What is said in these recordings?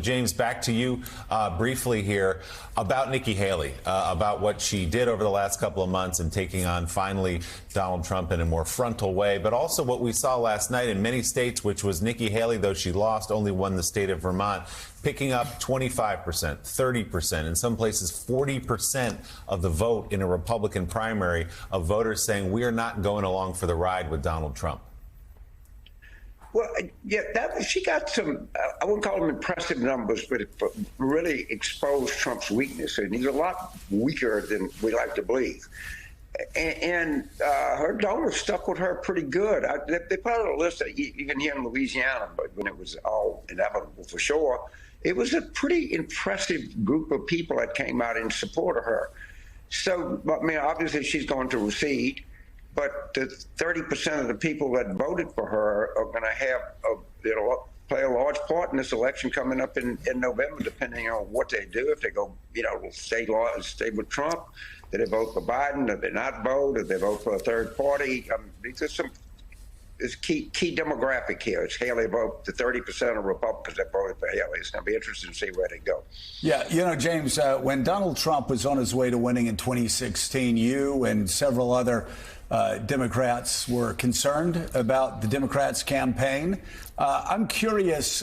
James, back to you briefly here about Nikki Haley, about what she did over the last couple of months and taking on finally Donald Trump in a more frontal way, but also what we saw last night in many states, which was Nikki Haley, though she lost, only won the state of Vermont, picking up 25%, 30%, in some places 40% of the vote in a Republican primary of voters saying we are not going along for the ride with Donald Trump. Well, yeah, she got some, I wouldn't call them impressive numbers, but it really exposed Trump's weakness. And he's a lot weaker than we like to believe. And her donors stuck with her pretty good. They put out a list, even here in Louisiana, but when it was all inevitable for sure, it was a pretty impressive group of people that came out in support of her. So, I mean, obviously she's going to recede. But the 30% of the people that voted for her are going to have play a large part in this election coming up in November, depending on what they do. If they go, stay with Trump, do they vote for Biden? Do they not vote? Do they vote for a third party? There's key demographic here. It's Haley vote. The 30% of Republicans that voted for Haley. It's going to be interesting to see where they go. Yeah, James, when Donald Trump was on his way to winning in 2016, you and several other Democrats were concerned about the Democrats' campaign. I'm curious,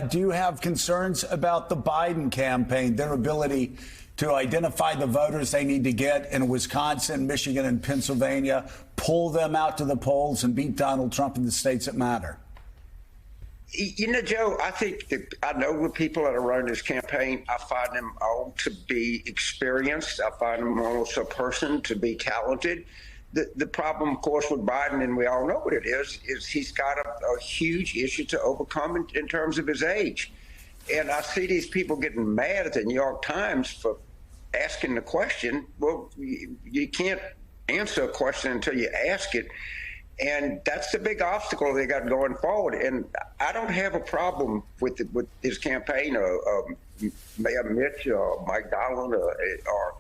do you have concerns about the Biden campaign, their ability to identify the voters they need to get in Wisconsin, Michigan, and Pennsylvania, pull them out to the polls and beat Donald Trump in the states that matter? Joe, I think I know the people that are running this campaign. I find them all to be experienced. I find them almost a person to be talented. The problem, of course, with Biden, and we all know what it is he's got a huge issue to overcome in terms of his age. And I see these people getting mad at the New York Times for asking the question. Well, you can't answer a question until you ask it. And that's the big obstacle they got going forward. And I don't have a problem with his campaign or Mayor Mitch or Mike Donald or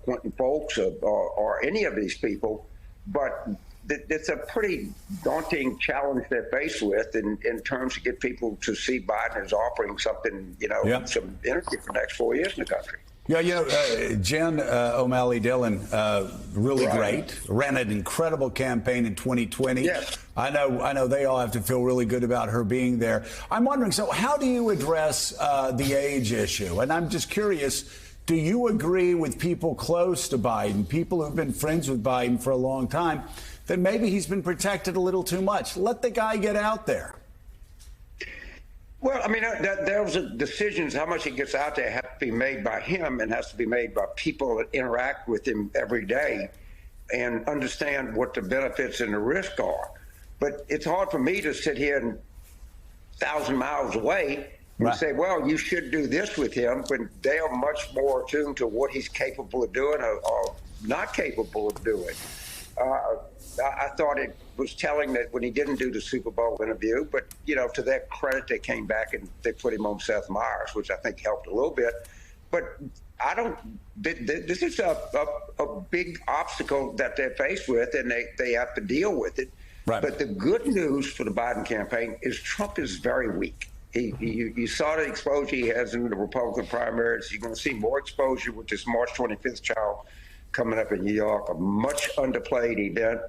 Quentin Folks or any of these people. But it's a pretty daunting challenge they're faced with in terms of get people to see Biden as offering something, some energy for the next 4 years in the country. Yeah, Jen O'Malley Dillon, really great. Ran an incredible campaign in 2020. Yes. I know they all have to feel really good about her being there. I'm wondering, so how do you address the age issue? And I'm just curious, do you agree with people close to Biden, people who've been friends with Biden for a long time, that maybe he's been protected a little too much? Let the guy get out there. Well, I mean, those decisions, how much he gets out there, have to be made by him and has to be made by people that interact with him every day and understand what the benefits and the risk are. But it's hard for me to sit here 1,000 miles away and say, well, you should do this with him, but they are much more attuned to what he's capable of doing or not capable of doing. I thought it was telling that when he didn't do the Super Bowl interview, but, to their credit, they came back and they put him on Seth Meyers, which I think helped a little bit. But this is a big obstacle that they're faced with, and they have to deal with it. Right. But the good news for the Biden campaign is Trump is very weak. You saw the exposure he has in the Republican primaries. You're going to see more exposure with this March 25th trial coming up in New York, a much underplayed event.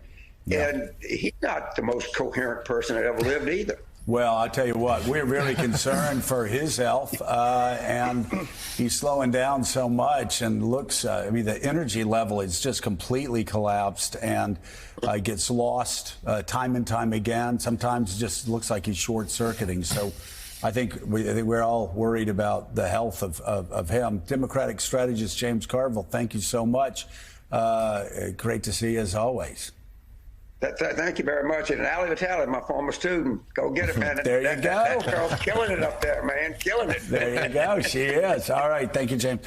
Yeah. And he's not the most coherent person that ever lived either. Well, I'll tell you what, we're very concerned for his health, and he's slowing down so much and looks, the energy level is just completely collapsed and gets lost time and time again. Sometimes it just looks like he's short-circuiting. So I think we're all worried about the health of him. Democratic strategist James Carville, thank you so much. Great to see you as always. Thank you very much. And Ali Vitale, my former student, go get it, man. There you go. That girl's killing it up there, man. Killing it. There you go. She is. All right. Thank you, James.